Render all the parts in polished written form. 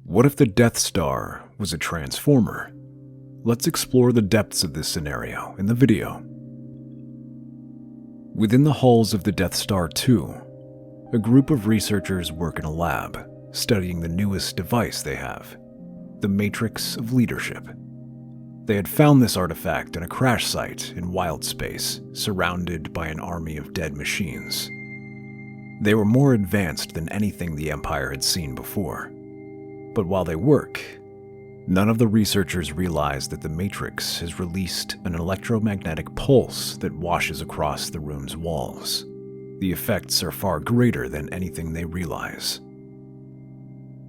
What if the Death Star was a transformer? Let's explore the depths of this scenario in the video. Within the halls of the Death Star 2, a group of researchers work in a lab, studying the newest device they have, the Matrix of Leadership. They had found this artifact in a crash site in wild space, surrounded by an army of dead machines. They were more advanced than anything the Empire had seen before. But while they work, none of the researchers realize that the Matrix has released an electromagnetic pulse that washes across the room's walls. The effects are far greater than anything they realize.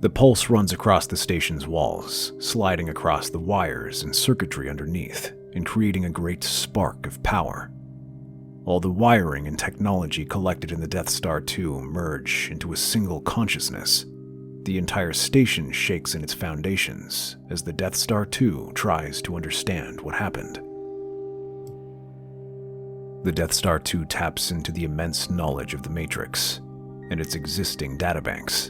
The pulse runs across the station's walls, sliding across the wires and circuitry underneath, and creating a great spark of power. All the wiring and technology collected in the Death Star 2 merge into a single consciousness. The entire station shakes in its foundations as the Death Star 2 tries to understand what happened. The Death Star 2 taps into the immense knowledge of the Matrix and its existing databanks.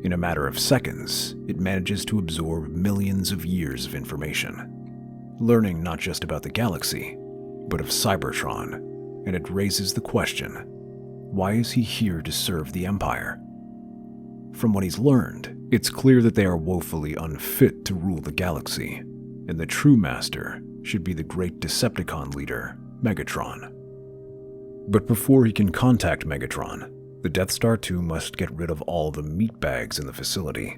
In a matter of seconds, it manages to absorb millions of years of information, learning not just about the galaxy, but of Cybertron, and it raises the question, why is he here to serve the Empire? From what he's learned, it's clear that they are woefully unfit to rule the galaxy, and the true master should be the great Decepticon leader, Megatron. But before he can contact Megatron, the Death Star 2 must get rid of all the meatbags in the facility.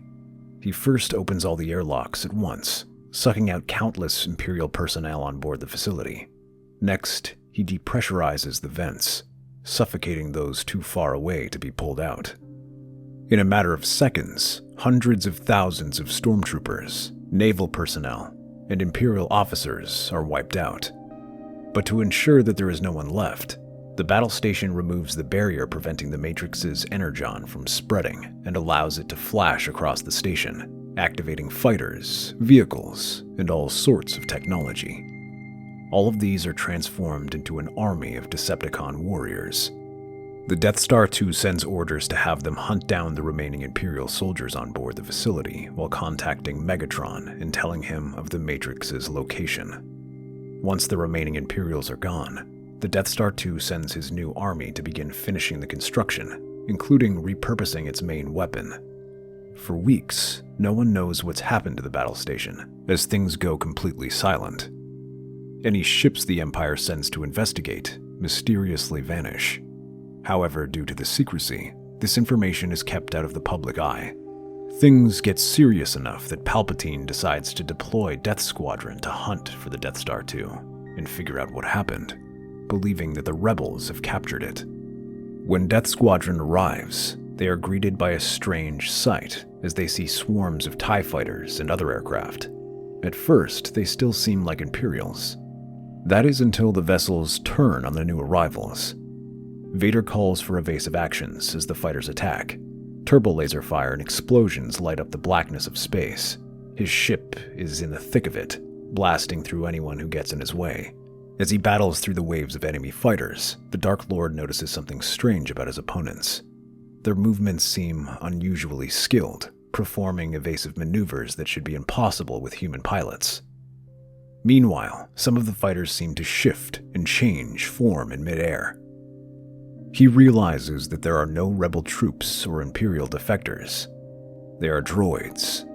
He first opens all the airlocks at once, sucking out countless Imperial personnel on board the facility. Next, he depressurizes the vents, suffocating those too far away to be pulled out. In a matter of seconds, hundreds of thousands of stormtroopers, naval personnel, and Imperial officers are wiped out. But to ensure that there is no one left, the battle station removes the barrier preventing the Matrix's energon from spreading and allows it to flash across the station, activating fighters, vehicles, and all sorts of technology. All of these are transformed into an army of Decepticon warriors. The Death Star 2 sends orders to have them hunt down the remaining Imperial soldiers on board the facility while contacting Megatron and telling him of the Matrix's location. Once the remaining Imperials are gone, the Death Star 2 sends his new army to begin finishing the construction, including repurposing its main weapon. For weeks, no one knows what's happened to the battle station, as things go completely silent. Any ships the Empire sends to investigate mysteriously vanish. However, due to the secrecy, this information is kept out of the public eye. Things get serious enough that Palpatine decides to deploy Death Squadron to hunt for the Death Star 2 and figure out what happened, believing that the rebels have captured it. When Death Squadron arrives, they are greeted by a strange sight as they see swarms of TIE fighters and other aircraft. At first, they still seem like Imperials. That is until the vessels turn on the new arrivals. Vader calls for evasive actions as the fighters attack. Turbo laser fire and explosions light up the blackness of space. His ship is in the thick of it, blasting through anyone who gets in his way. As he battles through the waves of enemy fighters, the Dark Lord notices something strange about his opponents. Their movements seem unusually skilled, performing evasive maneuvers that should be impossible with human pilots. Meanwhile, some of the fighters seem to shift and change form in midair. He realizes that there are no rebel troops or Imperial defectors. They are droids.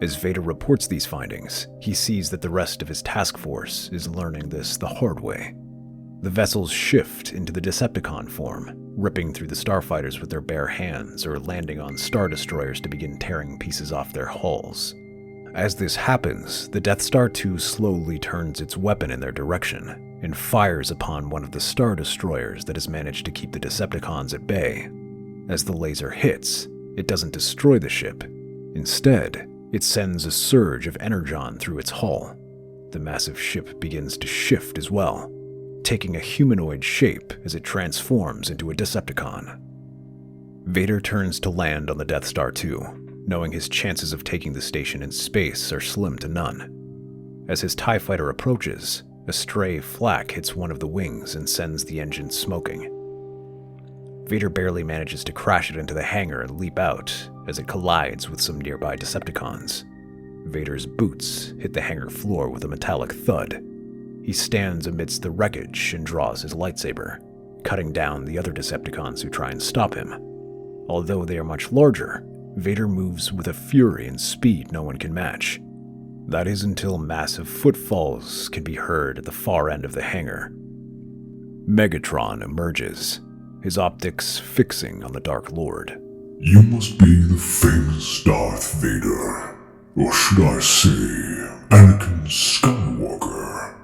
As Vader reports these findings, he sees that the rest of his task force is learning this the hard way. The vessels shift into the Decepticon form, ripping through the starfighters with their bare hands or landing on star destroyers to begin tearing pieces off their hulls. As this happens, the Death Star 2 slowly turns its weapon in their direction and fires upon one of the star destroyers that has managed to keep the Decepticons at bay. As the laser hits, it doesn't destroy the ship. Instead, it sends a surge of energon through its hull. The massive ship begins to shift as well, taking a humanoid shape as it transforms into a Decepticon. Vader turns to land on the Death Star 2, knowing his chances of taking the station in space are slim to none. As his TIE fighter approaches, a stray flak hits one of the wings and sends the engine smoking. Vader barely manages to crash it into the hangar and leap out as it collides with some nearby Decepticons. Vader's boots hit the hangar floor with a metallic thud. He stands amidst the wreckage and draws his lightsaber, cutting down the other Decepticons who try and stop him. Although they are much larger, Vader moves with a fury and speed no one can match. That is until massive footfalls can be heard at the far end of the hangar. Megatron emerges, his optics fixing on the Dark Lord. You must be the famous Darth Vader, or should I say, Anakin Skywalker.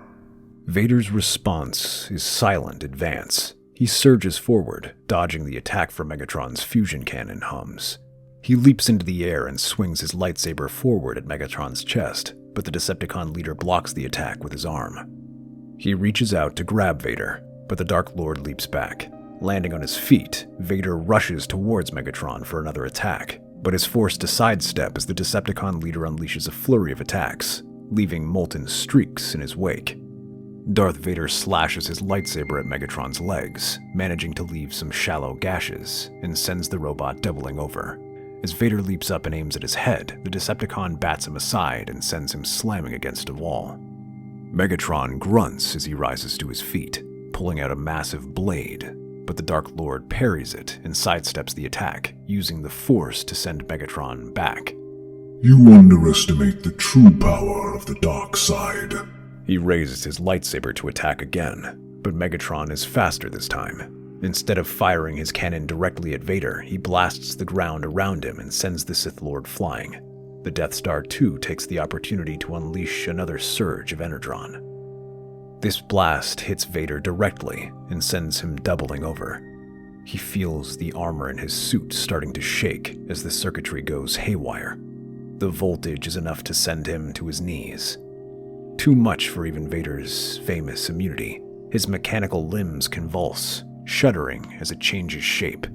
Vader's response is silent advance. He surges forward, dodging the attack from Megatron's fusion cannon hums. He leaps into the air and swings his lightsaber forward at Megatron's chest, but the Decepticon leader blocks the attack with his arm. He reaches out to grab Vader, but the Dark Lord leaps back. Landing on his feet, Vader rushes towards Megatron for another attack, but is forced to sidestep as the Decepticon leader unleashes a flurry of attacks, leaving molten streaks in his wake. Darth Vader slashes his lightsaber at Megatron's legs, managing to leave some shallow gashes, and sends the robot doubling over. As Vader leaps up and aims at his head, the Decepticon bats him aside and sends him slamming against a wall. Megatron grunts as he rises to his feet, pulling out a massive blade, but the Dark Lord parries it and sidesteps the attack, using the Force to send Megatron back. You underestimate the true power of the dark side. He raises his lightsaber to attack again, but Megatron is faster this time. Instead of firing his cannon directly at Vader, he blasts the ground around him and sends the Sith Lord flying. The Death Star 2 takes the opportunity to unleash another surge of energon. This blast hits Vader directly and sends him doubling over. He feels the armor in his suit starting to shake as the circuitry goes haywire. The voltage is enough to send him to his knees. Too much for even Vader's famous immunity. His mechanical limbs convulse, shuddering as it changes shape.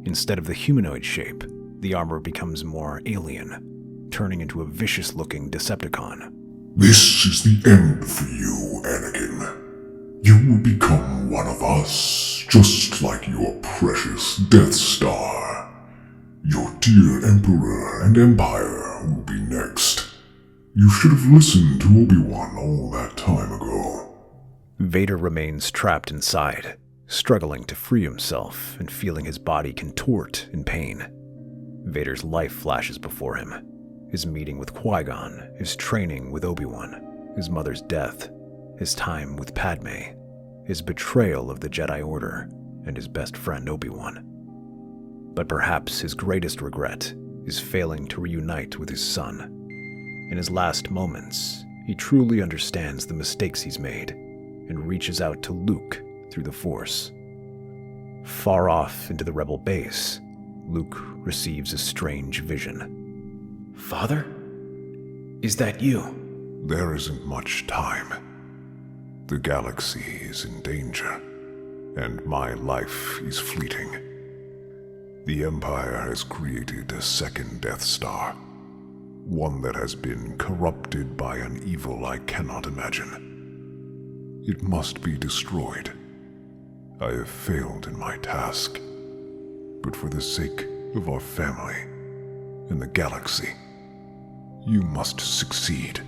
Instead of the humanoid shape, the armor becomes more alien, turning into a vicious-looking Decepticon. This is the end for you, Anakin. You will become one of us, just like your precious Death Star. Your dear Emperor and Empire will be next. You should have listened to Obi-Wan all that time ago. Vader remains trapped inside, struggling to free himself and feeling his body contort in pain. Vader's life flashes before him. His meeting with Qui-Gon, his training with Obi-Wan, his mother's death, his time with Padme, his betrayal of the Jedi Order, and his best friend Obi-Wan. But perhaps his greatest regret is failing to reunite with his son. In his last moments, he truly understands the mistakes he's made and reaches out to Luke through the Force. Far off into the Rebel base, Luke receives a strange vision. "Father? Is that you?" There isn't much time. The galaxy is in danger, and my life is fleeting. The Empire has created a second Death Star, one that has been corrupted by an evil I cannot imagine. It must be destroyed. I have failed in my task, but for the sake of our family and the galaxy, you must succeed.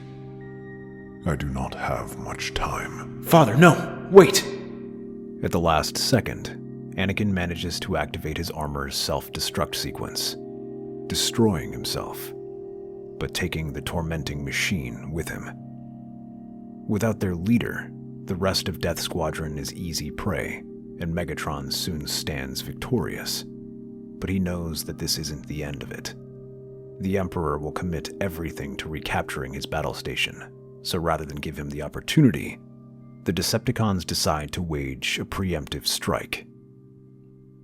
I do not have much time. "Father, no! Wait!" At the last second, Anakin manages to activate his armor's self-destruct sequence, destroying himself, but taking the tormenting machine with him. Without their leader, the rest of Death Squadron is easy prey, and Megatron soon stands victorious. But he knows that this isn't the end of it. The Emperor will commit everything to recapturing his battle station, so rather than give him the opportunity, the Decepticons decide to wage a preemptive strike.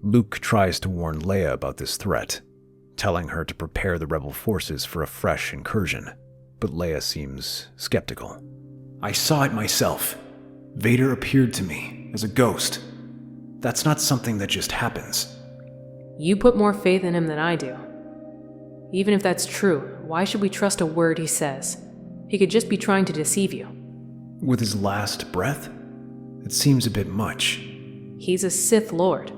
Luke tries to warn Leia about this threat, telling her to prepare the rebel forces for a fresh incursion, but Leia seems skeptical. "I saw it myself. Vader appeared to me as a ghost. That's not something that just happens." You put more faith in him than I do. Even if that's true, why should we trust a word he says? He could just be trying to deceive you. With his last breath? It seems a bit much. He's a Sith Lord.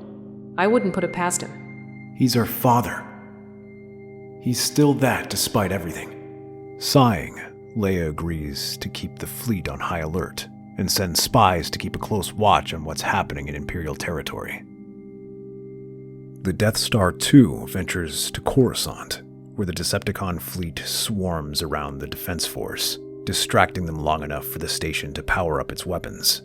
I wouldn't put it past him. He's our father. He's still that despite everything. Sighing, Leia agrees to keep the fleet on high alert and sends spies to keep a close watch on what's happening in Imperial territory. The Death Star 2 ventures to Coruscant, where the Decepticon fleet swarms around the Defense Force, distracting them long enough for the station to power up its weapons.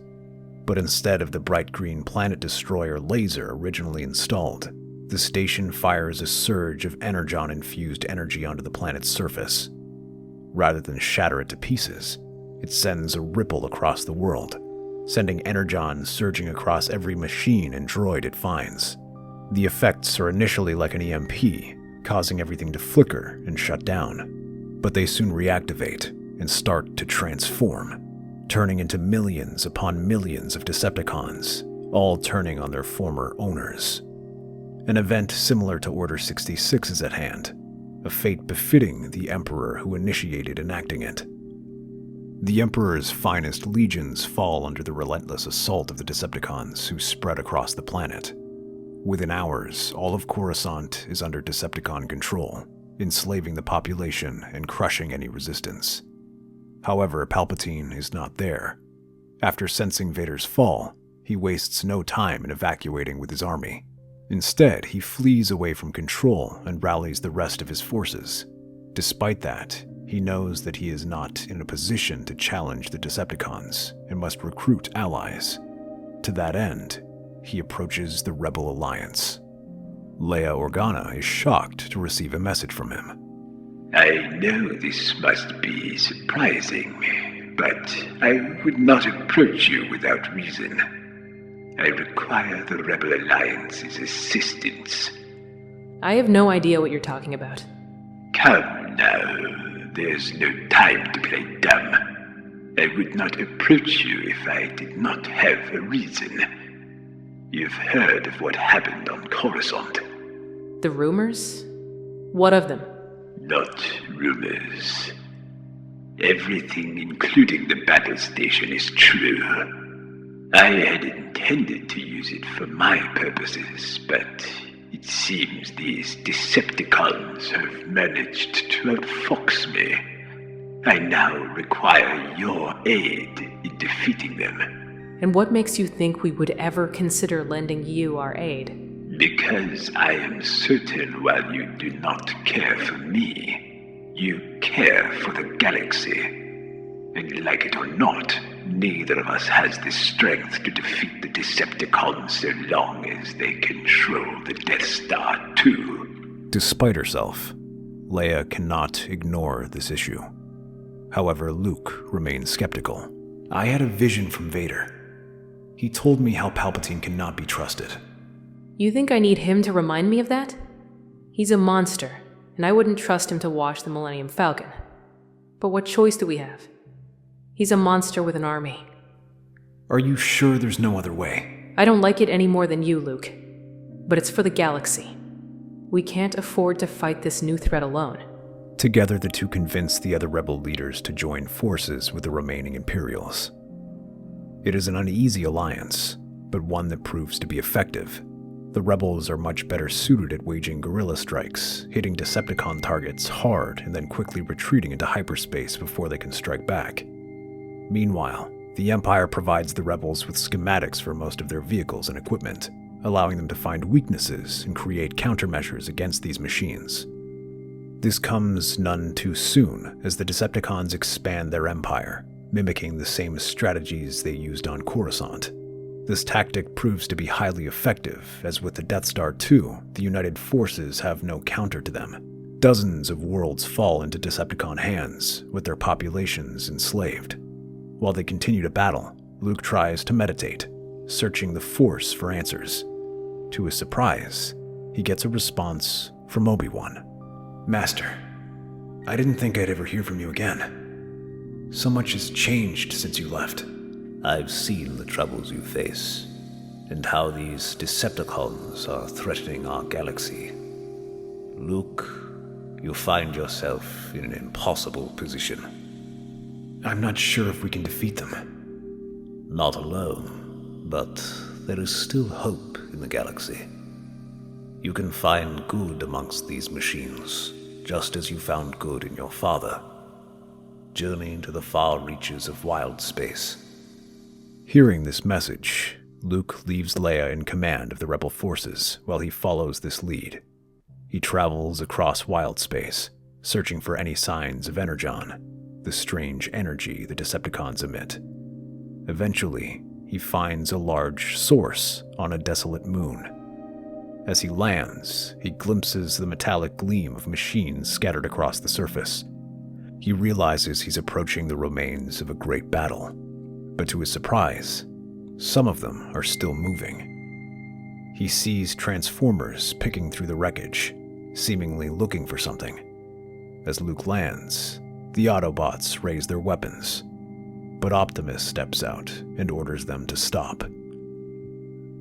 But instead of the bright green planet destroyer laser originally installed, the station fires a surge of energon-infused energy onto the planet's surface. Rather than shatter it to pieces, it sends a ripple across the world, sending energon surging across every machine and droid it finds. The effects are initially like an EMP, causing everything to flicker and shut down, but they soon reactivate and start to transform, turning into millions upon millions of Decepticons, all turning on their former owners. An event similar to Order 66 is at hand, a fate befitting the Emperor who initiated enacting it. The Emperor's finest legions fall under the relentless assault of the Decepticons who spread across the planet. Within hours, all of Coruscant is under Decepticon control, enslaving the population and crushing any resistance. However, Palpatine is not there. After sensing Vader's fall, he wastes no time in evacuating with his army. Instead, he flees away from control and rallies the rest of his forces. Despite that, he knows that he is not in a position to challenge the Decepticons and must recruit allies. To that end, he approaches the Rebel Alliance. Leia Organa is shocked to receive a message from him. I know this must be surprising, but I would not approach you without reason. I require the Rebel Alliance's assistance. I have no idea what you're talking about. Come now, there's no time to play dumb. I would not approach you if I did not have a reason. You've heard of what happened on Coruscant. The rumors? What of them? Not rumors. Everything, including the battle station, is true. I had intended to use it for my purposes, but it seems these Decepticons have managed to outfox me. I now require your aid in defeating them. And what makes you think we would ever consider lending you our aid? Because I am certain while you do not care for me, you care for the galaxy. And like it or not, neither of us has the strength to defeat the Decepticons so long as they control the Death Star 2. Despite herself, Leia cannot ignore this issue. However, Luke remains skeptical. I had a vision from Vader. He told me how Palpatine cannot be trusted. You think I need him to remind me of that? He's a monster, and I wouldn't trust him to wash the Millennium Falcon. But what choice do we have? He's a monster with an army. Are you sure there's no other way? I don't like it any more than you, Luke. But it's for the galaxy. We can't afford to fight this new threat alone. Together, the two convince the other rebel leaders to join forces with the remaining Imperials. It is an uneasy alliance, but one that proves to be effective. The rebels are much better suited at waging guerrilla strikes, hitting Decepticon targets hard and then quickly retreating into hyperspace before they can strike back. Meanwhile, the Empire provides the rebels with schematics for most of their vehicles and equipment, allowing them to find weaknesses and create countermeasures against these machines. This comes none too soon as the Decepticons expand their empire, mimicking the same strategies they used on Coruscant. This tactic proves to be highly effective, as with the Death Star 2, the United Forces have no counter to them. Dozens of worlds fall into Decepticon hands, with their populations enslaved. While they continue to battle, Luke tries to meditate, searching the Force for answers. To his surprise, he gets a response from Obi-Wan. Master, I didn't think I'd ever hear from you again. So much has changed since you left. I've seen the troubles you face, and how these Decepticons are threatening our galaxy. Luke, you find yourself in an impossible position. I'm not sure if we can defeat them. Not alone, but there is still hope in the galaxy. You can find good amongst these machines, just as you found good in your father. Journey into the far reaches of wild space. Hearing this message, Luke leaves Leia in command of the rebel forces while he follows this lead. He travels across wild space, searching for any signs of energon, the strange energy the Decepticons emit. Eventually, he finds a large source on a desolate moon. As he lands, he glimpses the metallic gleam of machines scattered across the surface. He realizes he's approaching the remains of a great battle, but to his surprise, some of them are still moving. He sees transformers picking through the wreckage, seemingly looking for something. As Luke lands, the Autobots raise their weapons, but Optimus steps out and orders them to stop.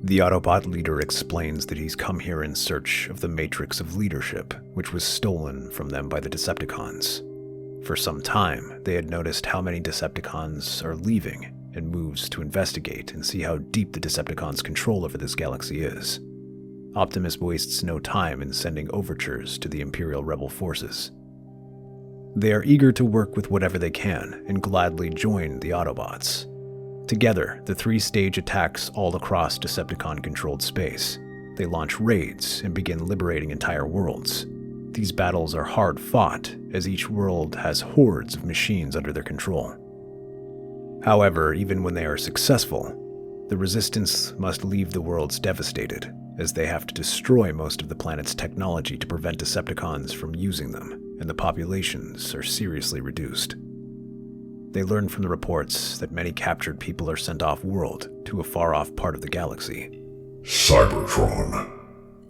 The Autobot leader explains that he's come here in search of the Matrix of Leadership, which was stolen from them by the Decepticons. For some time, they had noticed how many Decepticons are leaving and moves to investigate and see how deep the Decepticons' control over this galaxy is. Optimus wastes no time in sending overtures to the Imperial Rebel forces. They are eager to work with whatever they can and gladly join the Autobots. Together, the three stage attacks all across Decepticon-controlled space. They launch raids and begin liberating entire worlds. These battles are hard fought, as each world has hordes of machines under their control. However, even when they are successful, the Resistance must leave the worlds devastated, as they have to destroy most of the planet's technology to prevent Decepticons from using them, and the populations are seriously reduced. They learn from the reports that many captured people are sent off-world to a far-off part of the galaxy. Cybertron.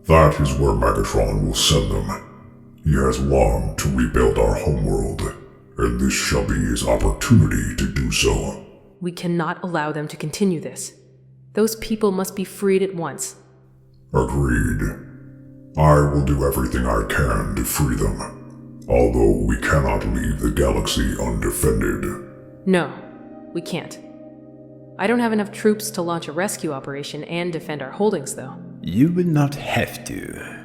That is where Megatron will send them. He has longed to rebuild our homeworld, and this shall be his opportunity to do so. We cannot allow them to continue this. Those people must be freed at once. Agreed. I will do everything I can to free them, although we cannot leave the galaxy undefended. No, we can't. I don't have enough troops to launch a rescue operation and defend our holdings, though. You will not have to.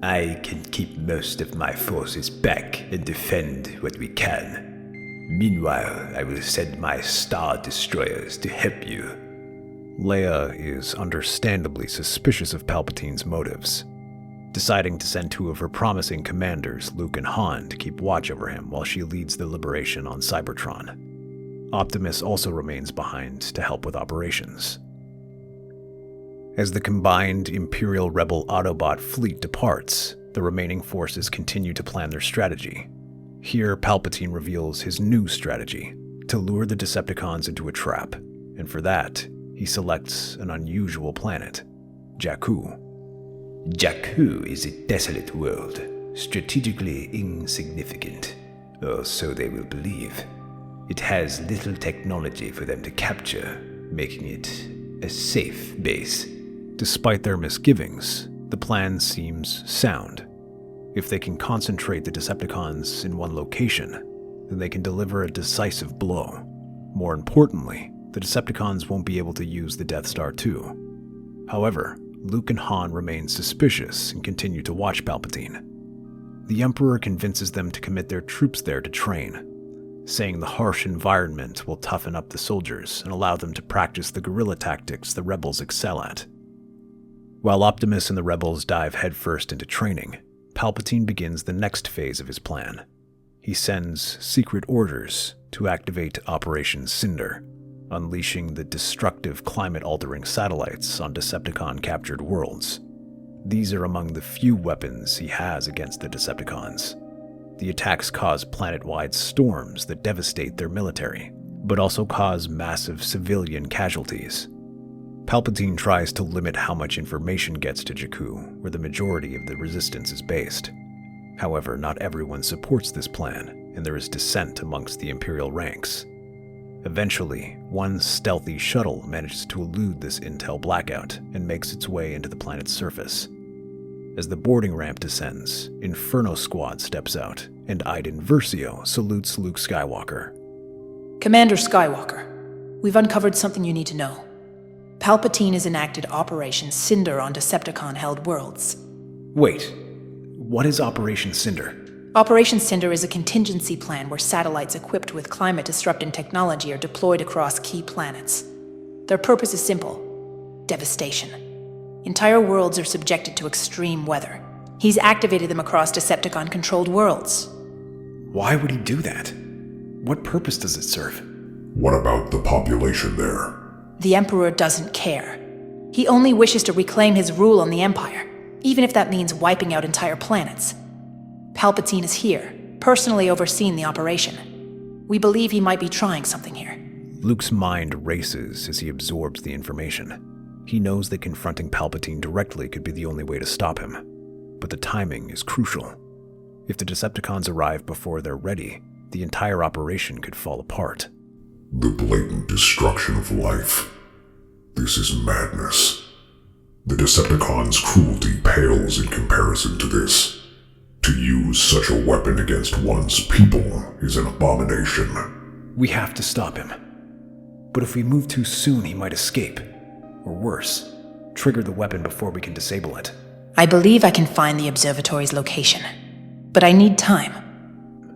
I can keep most of my forces back and defend what we can. Meanwhile, I will send my Star Destroyers to help you. Leia is understandably suspicious of Palpatine's motives, deciding to send two of her promising commanders, Luke and Han, to keep watch over him while she leads the liberation on Cybertron. Optimus also remains behind to help with operations. As the combined Imperial Rebel Autobot fleet departs, the remaining forces continue to plan their strategy. Here, Palpatine reveals his new strategy, to lure the Decepticons into a trap, and for that, he selects an unusual planet, Jakku. Jakku is a desolate world, strategically insignificant, or so they will believe. It has little technology for them to capture, making it a safe base. Despite their misgivings, the plan seems sound. If they can concentrate the Decepticons in one location, then they can deliver a decisive blow. More importantly, the Decepticons won't be able to use the Death Star 2. However, Luke and Han remain suspicious and continue to watch Palpatine. The Emperor convinces them to commit their troops there to train, saying the harsh environment will toughen up the soldiers and allow them to practice the guerrilla tactics the rebels excel at. While Optimus and the rebels dive headfirst into training, Palpatine begins the next phase of his plan. He sends secret orders to activate Operation Cinder, unleashing the destructive climate-altering satellites on Decepticon-captured worlds. These are among the few weapons he has against the Decepticons. The attacks cause planet-wide storms that devastate their military, but also cause massive civilian casualties. Palpatine tries to limit how much information gets to Jakku, where the majority of the Resistance is based. However, not everyone supports this plan, and there is dissent amongst the Imperial ranks. Eventually, one stealthy shuttle manages to elude this intel blackout and makes its way into the planet's surface. As the boarding ramp descends, Inferno Squad steps out, and Iden Versio salutes Luke Skywalker. Commander Skywalker, we've uncovered something you need to know. Palpatine has enacted Operation Cinder on Decepticon-held worlds. Wait, what is Operation Cinder? Operation Cinder is a contingency plan where satellites equipped with climate-disrupting technology are deployed across key planets. Their purpose is simple: devastation. Entire worlds are subjected to extreme weather. He's activated them across Decepticon-controlled worlds. Why would he do that? What purpose does it serve? What about the population there? The Emperor doesn't care. He only wishes to reclaim his rule on the Empire, even if that means wiping out entire planets. Palpatine is here, personally overseeing the operation. We believe he might be trying something here. Luke's mind races as he absorbs the information. He knows that confronting Palpatine directly could be the only way to stop him. But the timing is crucial. If the Decepticons arrive before they're ready, the entire operation could fall apart. The blatant destruction of life. This is madness. The Decepticons' cruelty pales in comparison to this. To use such a weapon against one's people is an abomination. We have to stop him. But if we move too soon, he might escape. Or worse, trigger the weapon before we can disable it. I believe I can find the observatory's location, but I need time.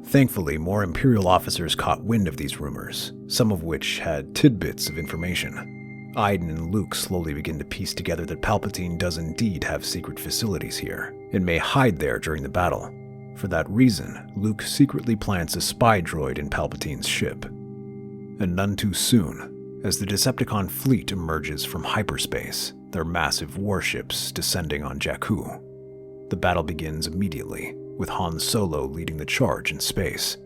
Thankfully, more Imperial officers caught wind of these rumors, some of which had tidbits of information. Iden and Luke slowly begin to piece together that Palpatine does indeed have secret facilities here, and may hide there during the battle. For that reason, Luke secretly plants a spy droid in Palpatine's ship. And none too soon, as the Decepticon fleet emerges from hyperspace, their massive warships descending on Jakku. The battle begins immediately, with Han Solo leading the charge in space.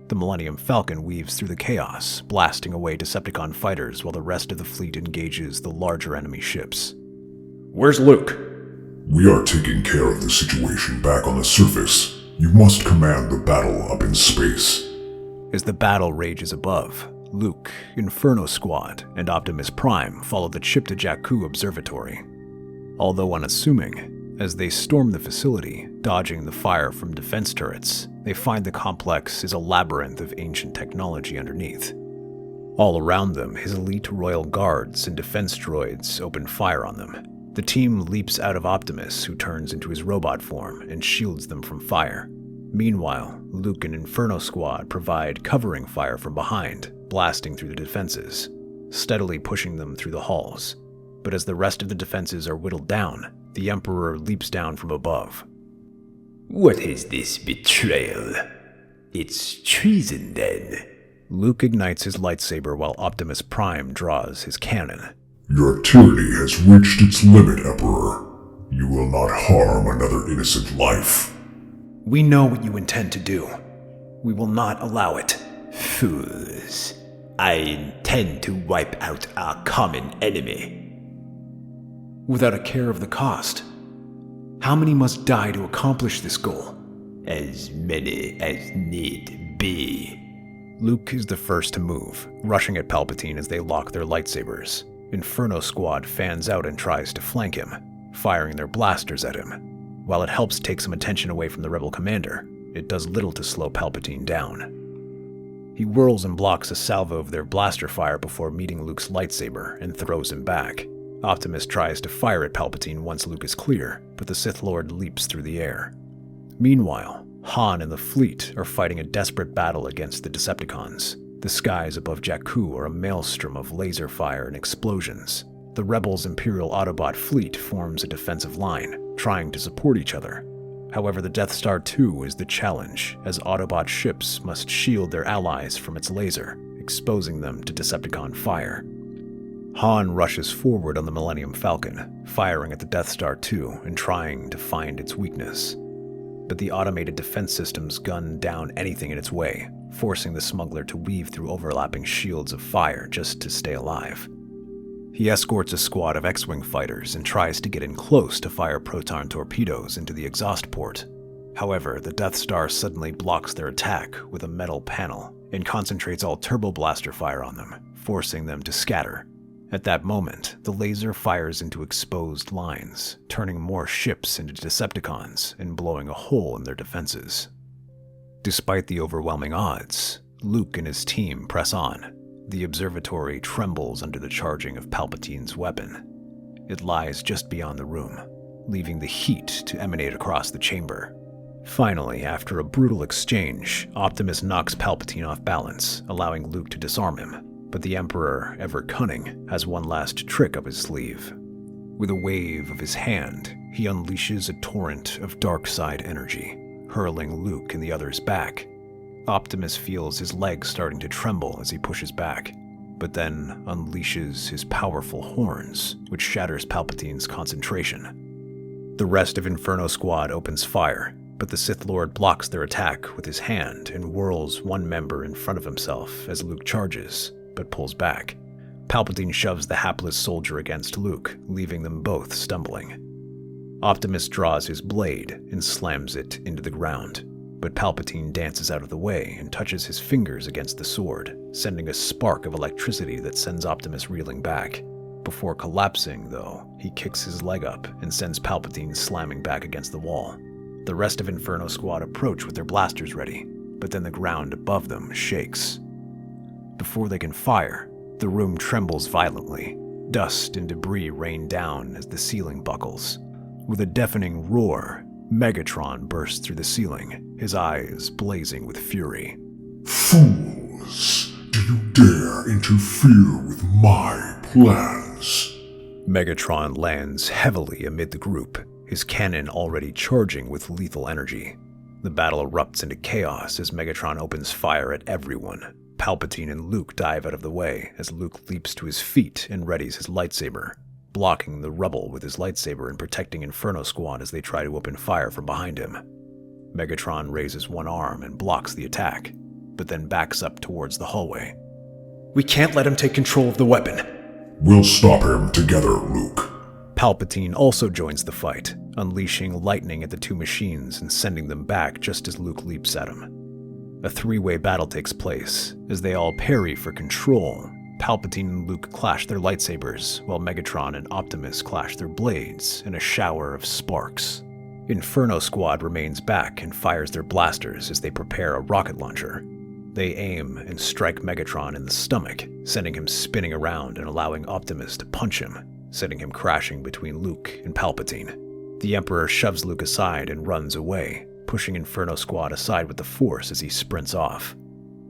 The Millennium Falcon weaves through the chaos, blasting away Decepticon fighters while the rest of the fleet engages the larger enemy ships. Where's Luke? We are taking care of the situation back on the surface. You must command the battle up in space. As the battle rages above, Luke, Inferno Squad, and Optimus Prime follow the ship to Jakku Observatory. Although unassuming, as they storm the facility, dodging the fire from defense turrets, they find the complex is a labyrinth of ancient technology underneath. All around them, his elite royal guards and defense droids open fire on them. The team leaps out of Optimus, who turns into his robot form and shields them from fire. Meanwhile, Luke and Inferno Squad provide covering fire from behind, blasting through the defenses, steadily pushing them through the halls. But as the rest of the defenses are whittled down, the Emperor leaps down from above. What is this betrayal? It's treason, then. Luke ignites his lightsaber while Optimus Prime draws his cannon. Your tyranny has reached its limit, Emperor. You will not harm another innocent life. We know what you intend to do. We will not allow it. Fools. I intend to wipe out our common enemy. Without a care of the cost. How many must die to accomplish this goal? As many as need be. Luke is the first to move, rushing at Palpatine as they lock their lightsabers. Inferno Squad fans out and tries to flank him, firing their blasters at him. While it helps take some attention away from the rebel commander, it does little to slow Palpatine down. He whirls and blocks a salvo of their blaster fire before meeting Luke's lightsaber and throws him back. Optimus tries to fire at Palpatine once Luke is clear, but the Sith Lord leaps through the air. Meanwhile, Han and the fleet are fighting a desperate battle against the Decepticons. The skies above Jakku are a maelstrom of laser fire and explosions. The Rebels' Imperial Autobot fleet forms a defensive line, trying to support each other. However, the Death Star 2 is the challenge, as Autobot ships must shield their allies from its laser, exposing them to Decepticon fire. Han rushes forward on the Millennium Falcon, firing at the Death Star 2 and trying to find its weakness. But the automated defense systems gun down anything in its way, forcing the smuggler to weave through overlapping shields of fire just to stay alive. He escorts a squad of X-Wing fighters and tries to get in close to fire proton torpedoes into the exhaust port. However, the Death Star suddenly blocks their attack with a metal panel and concentrates all turbo blaster fire on them, forcing them to scatter. At that moment, the laser fires into exposed lines, turning more ships into Decepticons and blowing a hole in their defenses. Despite the overwhelming odds, Luke and his team press on. The observatory trembles under the charging of Palpatine's weapon. It lies just beyond the room, leaving the heat to emanate across the chamber. Finally, after a brutal exchange, Optimus knocks Palpatine off balance, allowing Luke to disarm him. But the Emperor, ever cunning, has one last trick up his sleeve. With a wave of his hand, he unleashes a torrent of dark side energy, hurling Luke and the others back. Optimus feels his legs starting to tremble as he pushes back, but then unleashes his powerful horns, which shatters Palpatine's concentration. The rest of Inferno Squad opens fire, but the Sith Lord blocks their attack with his hand and whirls one member in front of himself as Luke charges, but pulls back. Palpatine shoves the hapless soldier against Luke, leaving them both stumbling. Optimus draws his blade and slams it into the ground, but Palpatine dances out of the way and touches his fingers against the sword, sending a spark of electricity that sends Optimus reeling back. Before collapsing, though, he kicks his leg up and sends Palpatine slamming back against the wall. The rest of Inferno Squad approach with their blasters ready, but then the ground above them shakes. Before they can fire, the room trembles violently. Dust and debris rain down as the ceiling buckles. With a deafening roar, Megatron bursts through the ceiling, his eyes blazing with fury. Fools! Do you dare interfere with my plans? Megatron lands heavily amid the group, his cannon already charging with lethal energy. The battle erupts into chaos as Megatron opens fire at everyone. Palpatine and Luke dive out of the way as Luke leaps to his feet and readies his lightsaber, blocking the rubble with his lightsaber and protecting Inferno Squad as they try to open fire from behind him. Megatron raises one arm and blocks the attack, but then backs up towards the hallway. "We can't let him take control of the weapon." We'll stop him together, Luke. Palpatine also joins the fight, unleashing lightning at the two machines and sending them back just as Luke leaps at him. A three-way battle takes place. As they all parry for control, Palpatine and Luke clash their lightsabers, while Megatron and Optimus clash their blades in a shower of sparks. Inferno Squad remains back and fires their blasters as they prepare a rocket launcher. They aim and strike Megatron in the stomach, sending him spinning around and allowing Optimus to punch him, sending him crashing between Luke and Palpatine. The Emperor shoves Luke aside and runs away, pushing Inferno Squad aside with the Force as he sprints off.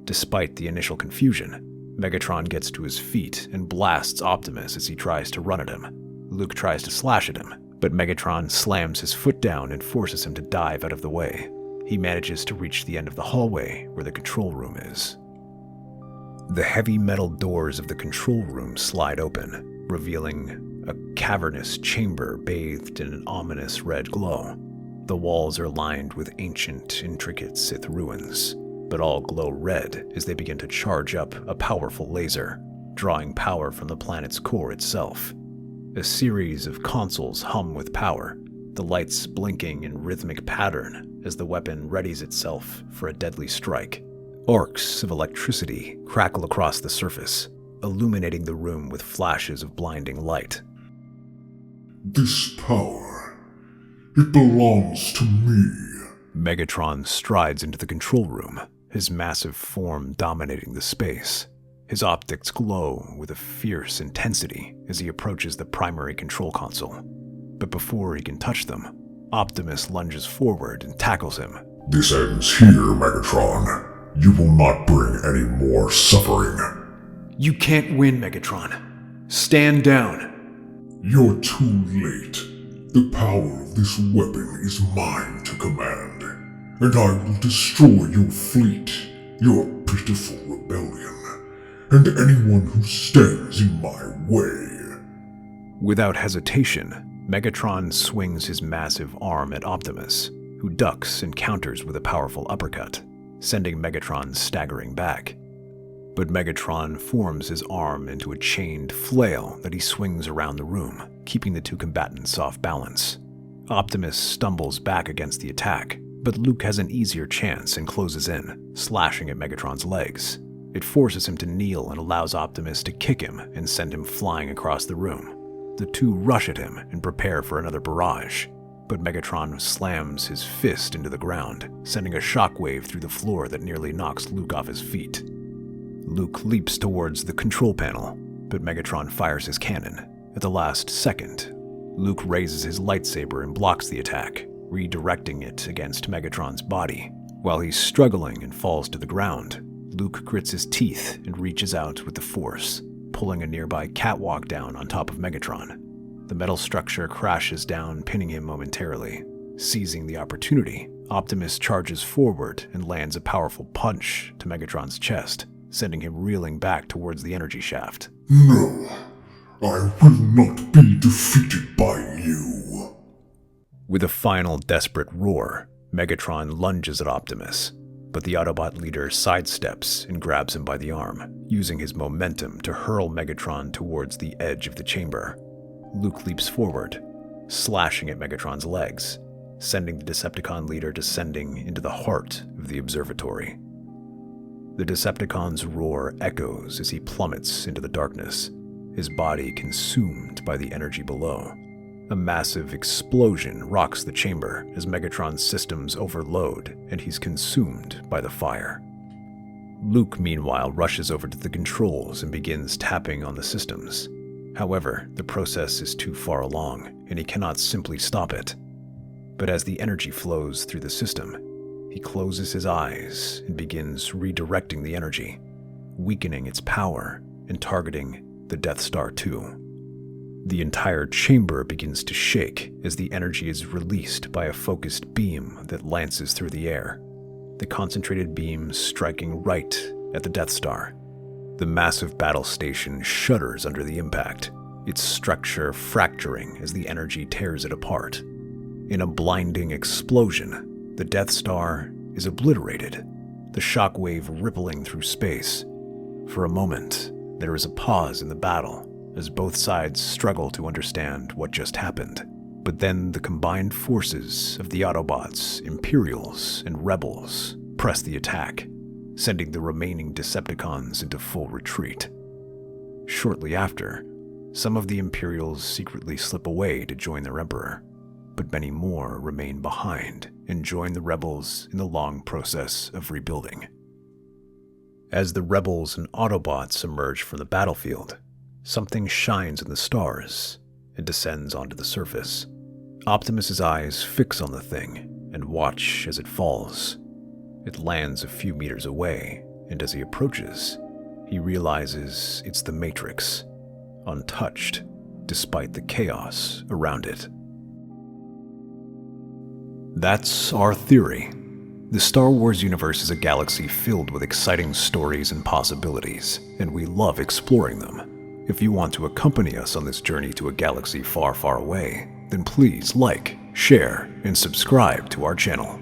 Despite the initial confusion, Megatron gets to his feet and blasts Optimus as he tries to run at him. Luke tries to slash at him, but Megatron slams his foot down and forces him to dive out of the way. He manages to reach the end of the hallway where the control room is. The heavy metal doors of the control room slide open, revealing a cavernous chamber bathed in an ominous red glow. The walls are lined with ancient, intricate Sith ruins, but all glow red as they begin to charge up a powerful laser, drawing power from the planet's core itself. A series of consoles hum with power, the lights blinking in rhythmic pattern as the weapon readies itself for a deadly strike. Arcs of electricity crackle across the surface, illuminating the room with flashes of blinding light. This power, it belongs to me. Megatron strides into the control room, his massive form dominating the space. His optics glow with a fierce intensity as he approaches the primary control console. But before he can touch them, Optimus lunges forward and tackles him. This ends here, Megatron. You will not bring any more suffering. You can't win, Megatron. Stand down. You're too late. The power of this weapon is mine to command, and I will destroy your fleet, your pitiful rebellion, and anyone who stands in my way. Without hesitation, Megatron swings his massive arm at Optimus, who ducks and counters with a powerful uppercut, sending Megatron staggering back. But Megatron forms his arm into a chained flail that he swings around the room, keeping the two combatants off balance. Optimus stumbles back against the attack, but Luke has an easier chance and closes in, slashing at Megatron's legs. It forces him to kneel and allows Optimus to kick him and send him flying across the room. The two rush at him and prepare for another barrage, but Megatron slams his fist into the ground, sending a shockwave through the floor that nearly knocks Luke off his feet. Luke leaps towards the control panel, but Megatron fires his cannon. At the last second, Luke raises his lightsaber and blocks the attack, redirecting it against Megatron's body. While he's struggling and falls to the ground, Luke grits his teeth and reaches out with the Force, pulling a nearby catwalk down on top of Megatron. The metal structure crashes down, pinning him momentarily. Seizing the opportunity, Optimus charges forward and lands a powerful punch to Megatron's chest, sending him reeling back towards the energy shaft. No, I will not be defeated by you. With a final desperate roar, Megatron lunges at Optimus, but the Autobot leader sidesteps and grabs him by the arm, using his momentum to hurl Megatron towards the edge of the chamber. Luke leaps forward, slashing at Megatron's legs, sending the Decepticon leader descending into the heart of the observatory. The Decepticon's roar echoes as he plummets into the darkness, his body consumed by the energy below. A massive explosion rocks the chamber as Megatron's systems overload and he's consumed by the fire. Luke, meanwhile, rushes over to the controls and begins tapping on the systems. However, the process is too far along, and he cannot simply stop it. But as the energy flows through the system, he closes his eyes and begins redirecting the energy, weakening its power and targeting the Death Star 2. The entire chamber begins to shake as the energy is released by a focused beam that lances through the air, the concentrated beam striking right at the Death Star. The massive battle station shudders under the impact, its structure fracturing as the energy tears it apart. In a blinding explosion, the Death Star is obliterated, the shockwave rippling through space. For a moment, there is a pause in the battle as both sides struggle to understand what just happened. But then the combined forces of the Autobots, Imperials, and Rebels press the attack, sending the remaining Decepticons into full retreat. Shortly after, some of the Imperials secretly slip away to join their Emperor, but many more remain behind and join the Rebels in the long process of rebuilding. As the Rebels and Autobots emerge from the battlefield, something shines in the stars and descends onto the surface. Optimus's eyes fix on the thing and watch as it falls. It lands a few meters away, and as he approaches, he realizes it's the Matrix, untouched despite the chaos around it. That's our theory. The Star Wars universe is a galaxy filled with exciting stories and possibilities, and we love exploring them. If you want to accompany us on this journey to a galaxy far, far away, then please like, share, and subscribe to our channel.